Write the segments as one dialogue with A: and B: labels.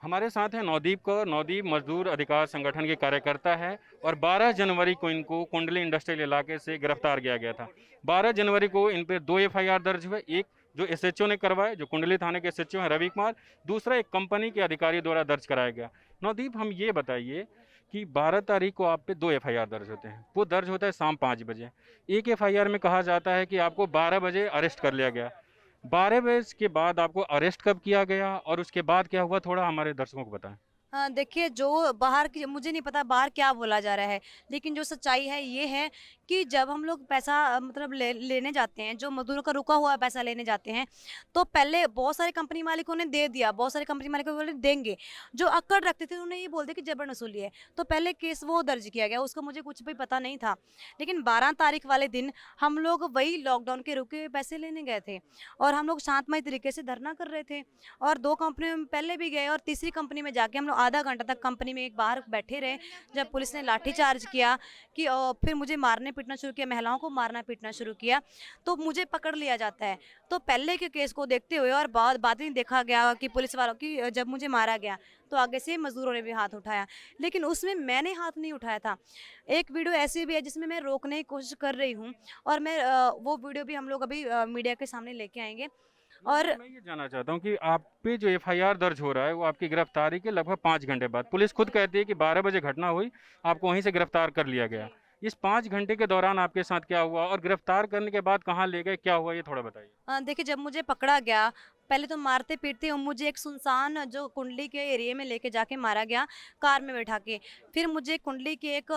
A: हमारे साथ हैं नवदीप कौर। नवदीप मजदूर अधिकार संगठन के कार्यकर्ता है और 12 जनवरी को इनको कुंडली इंडस्ट्रियल इलाके से गिरफ्तार किया गया था। 12 जनवरी को इन पर 2 एफआईआर दर्ज हुए। एक जो एसएचओ ने करवाए, जो कुंडली थाने के एसएचओ हैं रवि कुमार, दूसरा एक कंपनी के अधिकारी द्वारा दर्ज कराया गया। नवदीप, हम ये बताइए कि 12 तारीख को आप पे 2 एफआईआर दर्ज होते हैं। वो दर्ज होता है शाम 5 बजे। एक एफआईआर में कहा जाता है कि आपको 12 बजे अरेस्ट कर लिया गया। 12 बजे के बाद आपको अरेस्ट कब किया गया और उसके बाद क्या हुआ, थोड़ा हमारे दर्शकों को बताएं।
B: हाँ, देखिए जो बाहर की मुझे नहीं पता बाहर क्या बोला जा रहा है, लेकिन जो सच्चाई है ये है कि जब हम लोग पैसा मतलब लेने जाते हैं, जो मज़दूरों का रुका हुआ पैसा लेने जाते हैं, तो पहले बहुत सारे कंपनी मालिकों ने दे दिया, बहुत सारे कंपनी मालिकों बोले देंगे। जो अक्कड़ रखते थे उन्होंने ये बोल दिया कि जबरन वसूली है, तो पहले केस वो दर्ज किया गया, उसका मुझे कुछ भी पता नहीं था। लेकिन 12 तारीख वाले दिन हम लोग वही लॉकडाउन के रुके हुए पैसे लेने गए थे और हम लोग शांतमय तरीके से धरना कर रहे थे और 2 कंपनियों में पहले भी गए और तीसरी कंपनी में जाके हम लोग आधा घंटा तक कंपनी में एक बाहर बैठे रहे। जब पुलिस ने लाठीचार्ज किया कि फिर मुझे मारने पीटना शुरू किया, महिलाओं को मारना पीटना शुरू किया, तो मुझे पकड़ लिया जाता है। तो पहले के केस को देखते हुए और बाद में देखा गया कि पुलिस वालों की जब मुझे मारा गया तो आगे से मजदूरों ने भी हाथ उठाया, लेकिन उसमें मैंने हाथ नहीं उठाया था। एक वीडियो ऐसी भी है जिसमें मैं रोकने की कोशिश कर रही हूँ और मैं वो वीडियो भी हम लोग अभी मीडिया के सामने लेके आएंगे। और
A: मैं ये जानना चाहता हूँ कि आप पे जो एफआईआर दर्ज हो रहा है वो आपकी गिरफ्तारी के लगभग 5 घंटे बाद, पुलिस खुद कहती है कि 12 बजे घटना हुई, आपको वहीं से गिरफ्तार कर लिया गया। इस 5 घंटे के दौरान आपके साथ क्या हुआ और गिरफ्तार करने के बाद कहाँ ले गए, क्या हुआ, ये थोड़ा बताइए।
B: देखिए जब मुझे पकड़ा गया, पहले तो मारते पीटते और मुझे एक सुनसान जो कुंडली के एरिया में लेके जाके मारा गया कार में बैठा के। फिर मुझे कुंडली के एक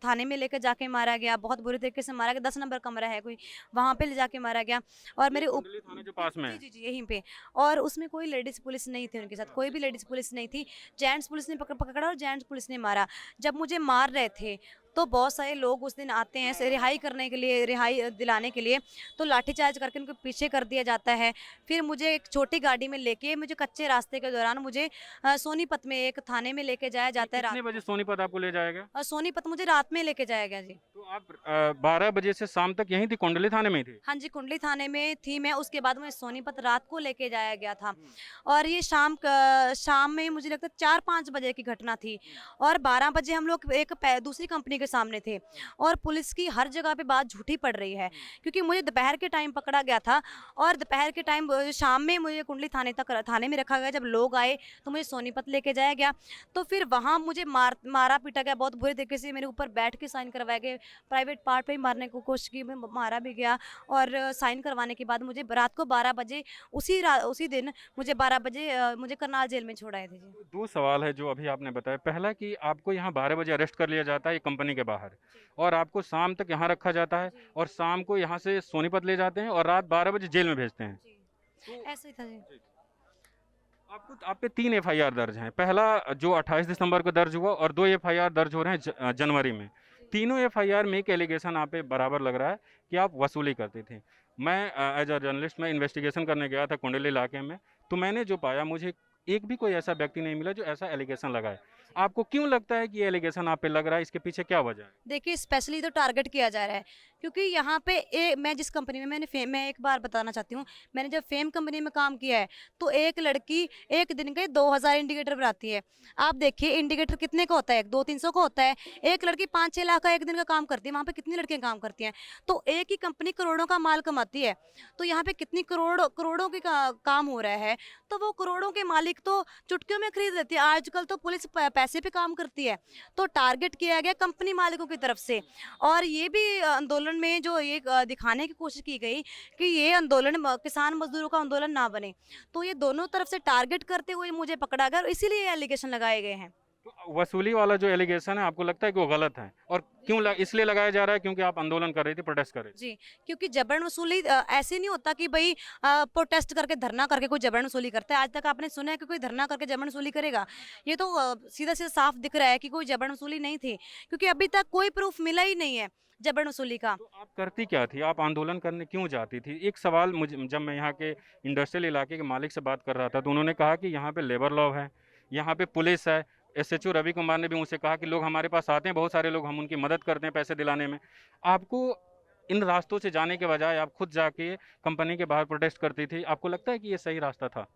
B: थाने में लेके जाके मारा गया, बहुत बुरी तरीके से मारा गया। 10 नंबर कमरा है कोई, वहाँ पे ले जाके मारा गया और
A: ये
B: मेरे
A: कुंडली थाना जो पास में
B: जी
A: है।
B: जी जी यहीं पे। और उसमें कोई लेडीज पुलिस नहीं थी, उनके साथ कोई भी लेडीज पुलिस नहीं थी। जेंट्स पुलिस ने पकड़ा और जेंट्स पुलिस ने मारा। जब मुझे मार रहे थे तो बहुत सारे लोग उस दिन आते हैं रिहाई करने के लिए, रिहाई दिलाने के लिए, तो लाठीचार्ज करके उनको पीछे कर दिया जाता है। फिर मुझे एक छोटी गाड़ी में लेके मुझे कच्चे रास्ते के दौरान मुझे सोनीपत में एक थाने में लेके जाया
A: ये
B: जाता है
A: कितने
B: रात
A: बजे
B: को।
A: सोनीपत आपको ले जाएगा?
B: सोनीपत मुझे रात में लेके जाया गया जी।
A: तो आप 12 बजे से शाम तक यहीं थी, कुंडली थाने में ही थी?
B: हाँ जी, कुंडली थाने में थी मैं, उसके बाद मुझे सोनीपत रात को लेके जाया गया था।
A: हम्म,
B: और ये शाम में मुझे लगता है 4-5 बजे की घटना थी और 12 बजे हम लोग एक दूसरी कंपनी के सामने थे और पुलिस की हर जगह पे बात झूठी पड़ रही है, क्योंकि मुझे दोपहर के टाइम पकड़ा गया था और दोपहर के टाइम शाम में मुझे कुंडली थाने में रखा गया। जब लोग आए तो मुझे सोनीपत लेके जाया गया, तो फिर वहाँ मुझे मारा पीटा गया बहुत बुरे तरीके से। मेरे ऊपर बैठ के साइन करवाए गए, प्राइवेट पार्ट पे ही मारने की कोशिश की, मैं मारा भी गया। और साइन करवाने के बाद मुझे रात को 12 बजे उसी दिन मुझे 12 बजे मुझे करनाल जेल में छोड़ाए थे जी।
A: 2 सवाल है जो अभी आपने बताया। पहला कि आपको यहाँ 12 बजे अरेस्ट कर लिया जाता है ये कंपनी के बाहर, और आपको शाम तक यहाँ रखा जाता है,
B: जी
A: और शाम को यहाँ से सोनीपत ले जाते हैं और रात 12 बजे जेल में भेजते हैं।
B: जी,
A: तो
B: ऐसा ही था जी।
A: जी, आपको आप पे 3 एफआईआर दर्ज हैं। पहला जो 28 दिसंबर को दर्ज हुआ और 2 एफआईआर दर्ज हो रहे हैं जनवरी में। तीनों एफआईआर में एक एलिगेशन आप पे बराबर लग रहा है कि आप वसूली करते थे। मैं एज अ जर्नलिस्ट मैं इन्वेस्टिगेशन करने गया था कुंडली इलाके में, तो मैंने जो पाया, मुझे एक भी कोई ऐसा व्यक्ति नहीं मिला जो ऐसा एलिगेशन लगाए। आपको क्यों लगता है कि ये एलिगेशन आप पे लग रहा है, इसके पीछे क्या वजह है?
B: देखिए स्पेशली तो टारगेट किया जा रहा है, क्योंकि यहाँ पे मैं जिस कंपनी में मैं एक बार बताना चाहती हूँ, मैंने जब फेम कंपनी में काम किया है तो एक लड़की एक दिन के 2000 इंडिकेटर बनाती है। आप देखिए इंडिकेटर कितने का होता है, 200-300 का होता है। एक लड़की 5-6 लाख का एक दिन का काम करती है, वहाँ पे कितनी लड़कियाँ काम करती हैं? तो एक ही कंपनी करोड़ों का माल कमाती है, तो यहाँ पे कितनी करोड़ों के काम हो रहा है, तो वो करोड़ों के मालिक तो चुटकियों में खरीद लेती है। आजकल तो पुलिस पैसे पे काम करती है, तो टारगेट किया गया कंपनी मालिकों की तरफ से। और ये भी आंदोलन में जो ये दिखाने की कोशिश की गई कि ये आंदोलन किसान मजदूरों का आंदोलन ना बने, तो ये दोनों तरफ से टारगेट करते हुए मुझे पकड़ा गया और इसीलिए एलिगेशन लगाए गए हैं।
A: तो वसूली वाला जो एलिगेशन है, आपको लगता है कि वो गलत है, और क्यों इसलिए लगाया जा रहा है क्योंकि आप आंदोलन कर रही थी, प्रोटेस्ट कर रही थी?
B: जी, क्योंकि जबरन वसूली ऐसे नहीं होता कि भई प्रोटेस्ट करके धरना करके कोई जबरन वसूली करता है। आज तक आपने सुना है कि कोई धरना करके जबरन वसूली करेगा? ये तो सीधा-सीधा साफ दिख रहा है कि कोई जबरन वसूली नहीं थी, क्योंकि अभी तक कोई प्रूफ मिला ही नहीं है जबरन वसूली का।
A: तो आप करती क्या थी? आप आंदोलन करने क्यों जाती थी? एक सवाल मुझे, जब मैं यहाँ के इंडस्ट्रियल इलाके के मालिक से बात कर रहा था तो उन्होंने कहा कि यहाँ पे लेबर लॉ है, यहाँ पे पुलिस है। एसएचओ रवि कुमार ने भी मुझसे कहा कि लोग हमारे पास आते हैं, बहुत सारे लोग, हम उनकी मदद करते हैं पैसे दिलाने में। आपको इन रास्तों से जाने के बजाय आप खुद जाके कंपनी के बाहर प्रोटेस्ट करती थी। आपको लगता है कि ये सही रास्ता था?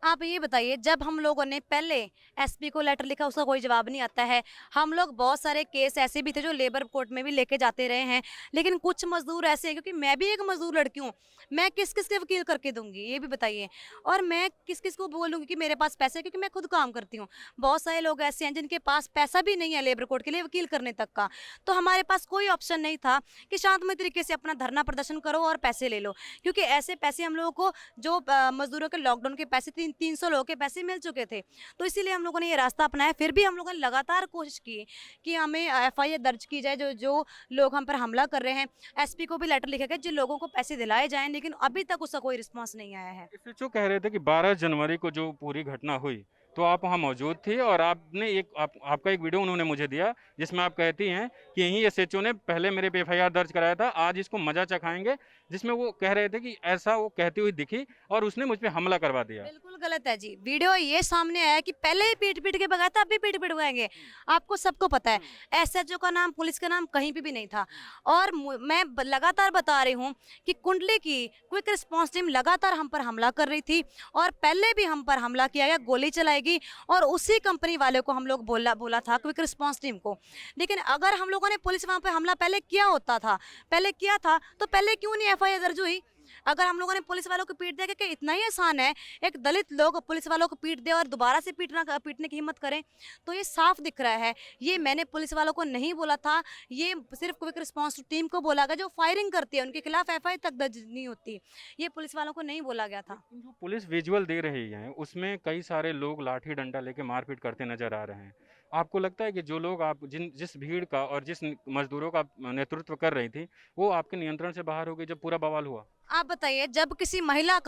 B: आप ये बताइए, जब हम लोगों ने पहले एसपी को लेटर लिखा, उसका कोई जवाब नहीं आता है। हम लोग बहुत सारे केस ऐसे भी थे जो लेबर कोर्ट में भी लेके जाते रहे हैं, लेकिन कुछ मजदूर ऐसे हैं, क्योंकि मैं भी एक मजदूर लड़की हूँ, मैं किस किस के वकील करके दूंगी, ये भी बताइए। और मैं किस किस को बोलूंगी कि मेरे पास पैसे है, क्योंकि मैं खुद काम करती हूँ। बहुत सारे लोग ऐसे हैं जिनके पास पैसा भी नहीं है लेबर कोर्ट के लिए वकील करने तक का। तो हमारे पास कोई ऑप्शन नहीं था कि शांतमय तरीके से अपना धरना प्रदर्शन करो और पैसे ले लो, क्योंकि ऐसे पैसे हम लोगों को, जो मजदूरों के लॉकडाउन के पैसे 300 लोगों के पैसे मिल चुके थे। तो इसीलिए हम लोगों ने ये रास्ता अपनाया। फिर भी हम लोगों ने लगातार कोशिश की कि हमें एफआईआर दर्ज की जाए, जो जो लोग हम पर हमला कर रहे हैं। एसपी को भी लेटर लिखा गया जिन लोगों को पैसे दिलाए जाएं, लेकिन अभी तक उसका कोई रिस्पॉन्स नहीं आया है।
A: इससे जो कह रहे थे कि 12 जनवरी को जो पूरी घटना हुई, तो आप वहाँ मौजूद थी और आपने आपका एक वीडियो उन्होंने मुझे दिया जिसमें आप कहती हैं कि यहीं एसएचओ ने पहले मेरे पे एफआईआर दर्ज कराया था, आज इसको मजा चखाएंगे, जिसमें वो कह रहे थे कि ऐसा वो कहती हुई दिखी और उसने मुझ पे हमला करवा दिया।
B: बिल्कुल गलत है जी। वीडियो ये सामने आया कि पहले ही पीट पीट के भगाया था, अभी पीट पीट भगाएंगे। आपको सबको पता है एसएचओ का नाम, पुलिस का नाम कहीं पे भी नहीं था। और मैं लगातार बता रही हूँ कि कुंडली की क्विक रिस्पांस टीम लगातार हम पर हमला कर रही थी, और पहले भी हम पर हमला किया गया, गोली चलाएगी, और उसी कंपनी वाले को हम लोग बोला था, क्विक रिस्पांस टीम को। लेकिन अगर हम लोगों ने पुलिस वहाँ पे हमला पहले किया होता था, पहले किया था, तो पहले क्यों नहीं एफआईआर दर्ज हुई? अगर हम लोगों ने पुलिस वालों को पीट दिया, कि इतना ही आसान है एक दलित लोग पुलिस वालों को पीट दे और दोबारा से पीटने की हिम्मत करें? तो ये साफ दिख रहा है। ये मैंने पुलिस वालों को नहीं बोला था, ये सिर्फ क्विक रिस्पांस टीम को बोला गया, जो फायरिंग करती है उनके खिलाफ एफआईआर तक दर्ज नहीं होती। ये पुलिस वालों को नहीं बोला गया था।
A: लेकिन जो पुलिस विजुअल दे रही है उसमें कई सारे लोग लाठी डंडा लेके मारपीट करते नजर आ रहे हैं। आपको लगता है कि जो लोग आप जिस भीड़ का और जिस मजदूरों का नेतृत्व कर रही थी, वो आपके नियंत्रण से बाहर हो गई जब पूरा बवाल हुआ?
B: आप बताइए, जब किसी महिला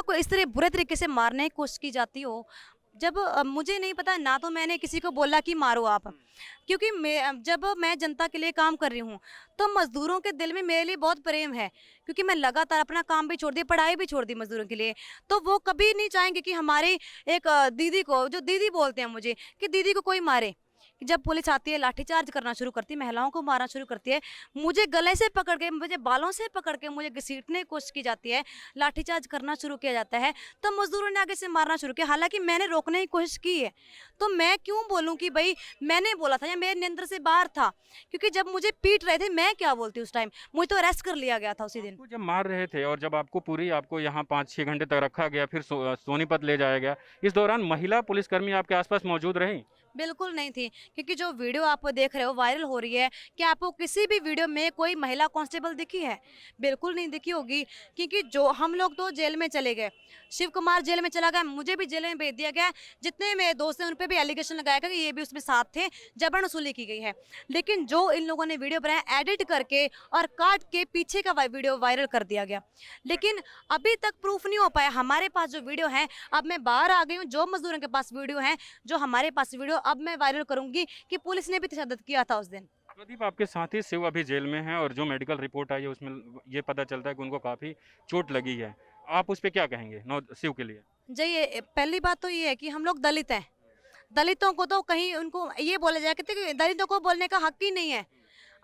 B: को इस तरह बुरे तरीके से मारने की कोशिश की जाती हो, जब मुझे नहीं पता ना, तो मैंने किसी को बोला कि मारो आप, क्योंकि जब मैं जनता के लिए काम कर रही हूँ, तो मजदूरों के दिल में मेरे लिए बहुत प्रेम है, क्योंकि मैं लगातार अपना काम भी छोड़ दिया, पढ़ाई भी छोड़ दी मजदूरों के लिए। तो वो कभी नहीं चाहेंगे कि हमारी एक दीदी को, जो दीदी बोलते हैं मुझे, कि दीदी को कोई मारे। कि जब पुलिस आती है, लाठीचार्ज करना शुरू करती है, महिलाओं को मारना शुरू करती है, मुझे गले से पकड़ के, मुझे बालों से पकड़ के मुझे घसीटने की कोशिश की जाती है, लाठीचार्ज करना शुरू किया जाता है, तो मजदूरों ने आगे से मारना शुरू किया। हालांकि मैंने रोकने की कोशिश की है, तो मैं क्यों बोलूं कि भाई मैंने बोला था या मेरे नियंत्रण से बाहर था? क्योंकि जब मुझे पीट रहे थे, मैं क्या बोलती उस टाइम? मुझे तो अरेस्ट कर लिया गया था उसी दिन।
A: आपको जब मार रहे थे और जब आपको यहाँ 5-6 घंटे तक रखा गया, फिर सोनीपत ले जाया गया, इस दौरान महिला पुलिसकर्मी आपके आसपास मौजूद रही?
B: बिल्कुल नहीं थी, क्योंकि जो वीडियो आप देख रहे हो वायरल हो रही है, कि आपको किसी भी वीडियो में कोई महिला कांस्टेबल दिखी है? बिल्कुल नहीं दिखी होगी, क्योंकि जो हम लोग तो जेल में चले गए, शिव कुमार जेल में चला गया, मुझे भी जेल में भेज दिया गया, जितने मेरे दोस्त हैं उन पर भी एलिगेशन लगाया गया कि ये भी उसमें साथ थे, जबरन वसूली की गई है। लेकिन जो इन लोगों ने वीडियो बनाया, एडिट करके और काट के पीछे का वीडियो वायरल कर दिया गया, लेकिन अभी तक प्रूफ नहीं हो पाया। हमारे पास जो वीडियो है, अब मैं बाहर आ गई हूँ, जो मजदूरों के पास वीडियो है, जो हमारे पास वीडियो, अब मैं वायरल करूंगी कि पुलिस ने भी तशद्दुद किया था उस दिन।
A: प्रदीप, आपके साथी शिव अभी जेल में हैं और जो मेडिकल रिपोर्ट आई है उसमें ये पता चलता है कि उनको काफ़ी चोट लगी है। आप उस पर क्या कहेंगे शिव के लिए?
B: जी, ये पहली बात तो ये है कि हम लोग दलित हैं। दलितों को तो कहीं उनको ये बोला जाए कि दलितों को बोलने का हक ही नहीं है।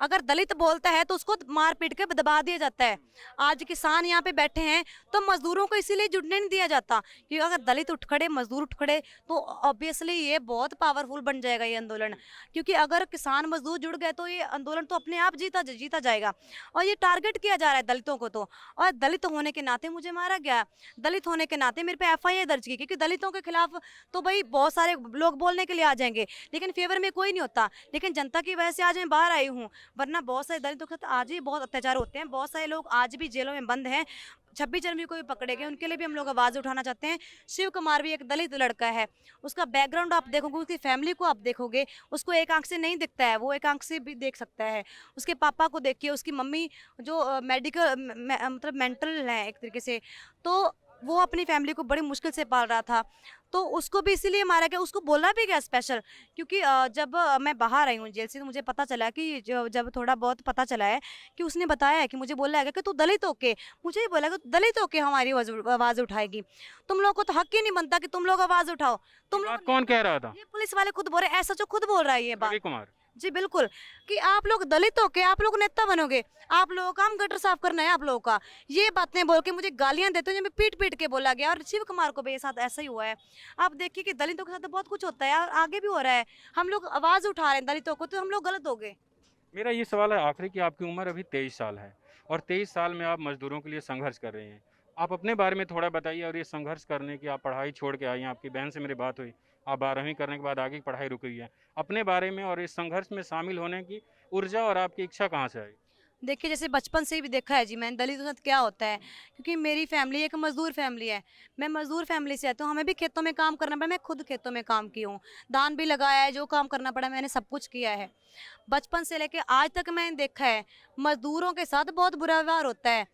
B: अगर दलित बोलता है तो उसको मार पीट के दबा दिया जाता है। आज किसान यहाँ पे बैठे हैं, तो मजदूरों को इसीलिए जुड़ने नहीं दिया जाता, क्योंकि अगर दलित उठ खड़े, मजदूर उठ खड़े, तो ऑब्वियसली ये बहुत पावरफुल बन जाएगा ये आंदोलन। क्योंकि अगर किसान मजदूर जुड़ गए तो ये आंदोलन तो अपने आप जीता जाएगा। और ये टारगेट किया जा रहा है दलितों को, तो और दलित होने के नाते मुझे मारा गया, दलित होने के नाते मेरे पे एफआईआर दर्ज की, क्योंकि दलितों के खिलाफ तो भाई बहुत सारे लोग बोलने के लिए आ जाएंगे, लेकिन फेवर में कोई नहीं होता। लेकिन जनता की वजह से आज मैं बाहर आई हूँ, वरना बहुत सारे दलितों के साथ आज भी बहुत अत्याचार होते हैं। बहुत सारे लोग आज भी जेलों में बंद हैं। 26 जनवरी को भी पकड़े गए, उनके लिए भी हम लोग आवाज़ उठाना चाहते हैं। शिव कुमार भी एक दलित लड़का है, उसका बैकग्राउंड आप देखोगे, उसकी फैमिली को आप देखोगे, उसको एक आंख से नहीं दिखता है, वो एक आंख से भी देख सकता है। उसके पापा को देखिए, उसकी मम्मी जो मेडिकल मतलब मेंटल है एक तरीके से, तो वो अपनी फैमिली को बड़ी मुश्किल से पाल रहा था, तो उसको भी इसीलिए मारा गया। उसको बोला भी गया स्पेशल, क्योंकि जब मैं बाहर आई हूँ जेल से, तो मुझे पता चला कि जब थोड़ा बहुत पता चला है कि उसने बताया है कि मुझे बोला है कि तू दलित होके, मुझे ही बोला कि दलित होके हमारी आवाज़ उठाएगी। तुम लोग को तो हक ही नहीं बनता कि तुम लोग आवाज़ उठाओ। तुम लोग,
A: कौन कह रहा था?
B: ये पुलिस वाले खुद बोल रहे हैं, ऐसा जो खुद बोल रहा है ये बात।
A: रवि कुमार।
B: जी बिल्कुल, कि आप लोग दलित हो के आप लोग नेता बनोगे, आप लोगों का हम गटर साफ करना है आप लोगों का। ये बातें बोल के मुझे गालियाँ देते हैं जो मैं पीट-पीट के बोला गया, और शिव कुमार को भी ये साथ ऐसा ही हुआ है। आप देखिए कि दलितों के साथ तो बहुत कुछ होता है और आगे भी हो रहा है। हम लोग आवाज़ उठा रहे हैं दलितों को, तो हम लोग गलत हो गए।
A: मेरा ये सवाल है आखिरी कि आपकी उम्र अभी 23 साल है और 23 साल में आप मजदूरों के लिए संघर्ष कर रहे हैं। आप अपने बारे में थोड़ा बताइए और ये संघर्ष करने की आप पढ़ाई छोड़ के आई हैं, आपकी बहन से मेरी बात हुई, आप 12वीं करने के बाद आगे की पढ़ाई रुक गई है। अपने बारे में और इस संघर्ष में शामिल होने की ऊर्जा और आपकी इच्छा कहाँ से आई?
B: देखिए जैसे बचपन से ही भी देखा है जी मैंने दलितों के साथ क्या होता है, क्योंकि मेरी फैमिली एक मजदूर फैमिली है। मैं मजदूर फैमिली से आती हूँ, हमें भी खेतों में काम करना पड़ा, मैं खुद खेतों में काम की हूँ, धान भी लगाया है, जो काम करना पड़ा मैंने सब कुछ किया है। बचपन से लेके आज तक मैंने देखा है मजदूरों के साथ बहुत बुरा व्यवहार होता है।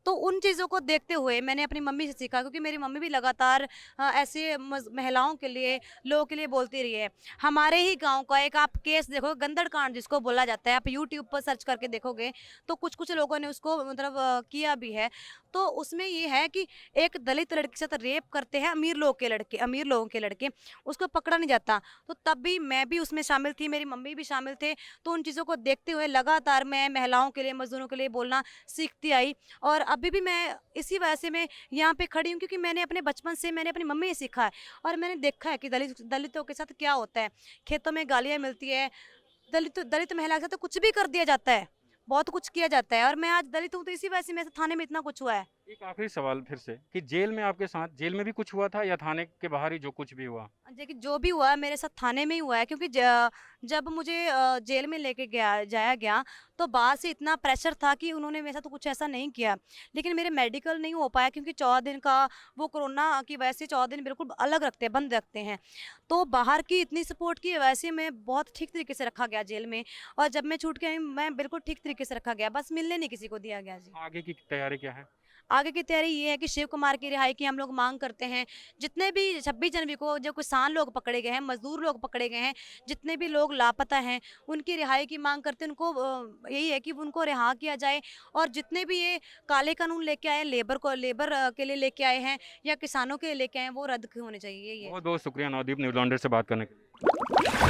B: तो उन चीज़ों को देखते हुए मैंने अपनी मम्मी से सीखा, क्योंकि मेरी मम्मी भी लगातार ऐसे महिलाओं के लिए, लोगों के लिए बोलती रही है। हमारे ही गांव का एक आप केस देखो, गंदड़ कांड जिसको बोला जाता है, आप यूट्यूब पर सर्च करके देखोगे तो कुछ कुछ लोगों ने उसको मतलब किया भी है। तो उसमें ये है कि एक दलित लड़की के साथ रेप करते हैं अमीर लोग के लड़के, अमीर लोगों के लड़के, उसको पकड़ा नहीं जाता। तो तब भी मैं भी उसमें शामिल थी, मेरी मम्मी भी शामिल थे। तो उन चीज़ों को देखते हुए लगातार मैं महिलाओं के लिए, मजदूरों के लिए बोलना सीखती आई, और अभी भी मैं इसी वजह से मैं यहाँ पे खड़ी हूँ, क्योंकि मैंने अपने बचपन से मैंने अपनी मम्मी से सीखा है और मैंने देखा है कि दलितों के साथ क्या होता है। खेतों में गालियाँ मिलती है, दलित दलित महिला के साथ तो कुछ भी कर दिया जाता है, बहुत कुछ किया जाता है, और मैं आज दलित हूँ तो इसी वजह से मेरे थाने में इतना कुछ हुआ है।
A: एक आखिरी सवाल फिर से कि जेल में आपके साथ जेल में भी कुछ हुआ था या थाने के बाहर ही जो कुछ भी हुआ?
B: देखिए जो भी हुआ है मेरे साथ थाने में ही हुआ है, क्योंकि जब मुझे जेल में लेके जाया गया तो बाहर से इतना प्रेशर था कि उन्होंने मेरे साथ तो कुछ ऐसा नहीं किया, लेकिन मेरे मेडिकल नहीं हो पाया, क्योंकि 14 दिन का वो कोरोना की वजह से 14 दिन बिल्कुल अलग रखते हैं, बंद रखते हैं। तो बाहर की इतनी सपोर्ट की वजह से मैं बहुत ठीक तरीके से रखा गया जेल में, और जब मैं छूट के आई मैं बिल्कुल ठीक तरीके से रखा गया, बस मिलने नहीं किसी को दिया गया जी।
A: आगे की तैयारी क्या है?
B: आगे की तैयारी ये है कि शिव कुमार की रिहाई की हम लोग मांग करते हैं। जितने भी 26 जनवरी को जो किसान लोग पकड़े गए हैं, मजदूर लोग पकड़े गए हैं, जितने भी लोग लापता हैं, उनकी रिहाई की मांग करते हैं। उनको यही है कि उनको रिहा किया जाए, और जितने भी ये काले कानून लेके आए हैं, लेबर के लिए लेके आए हैं या किसानों के लिए लेके आए हैं, वो रद्द होने चाहिए, यही है।
A: बहुत बहुत शुक्रिया नवदीप न्यूज़लैंडर से बात करने के लिए।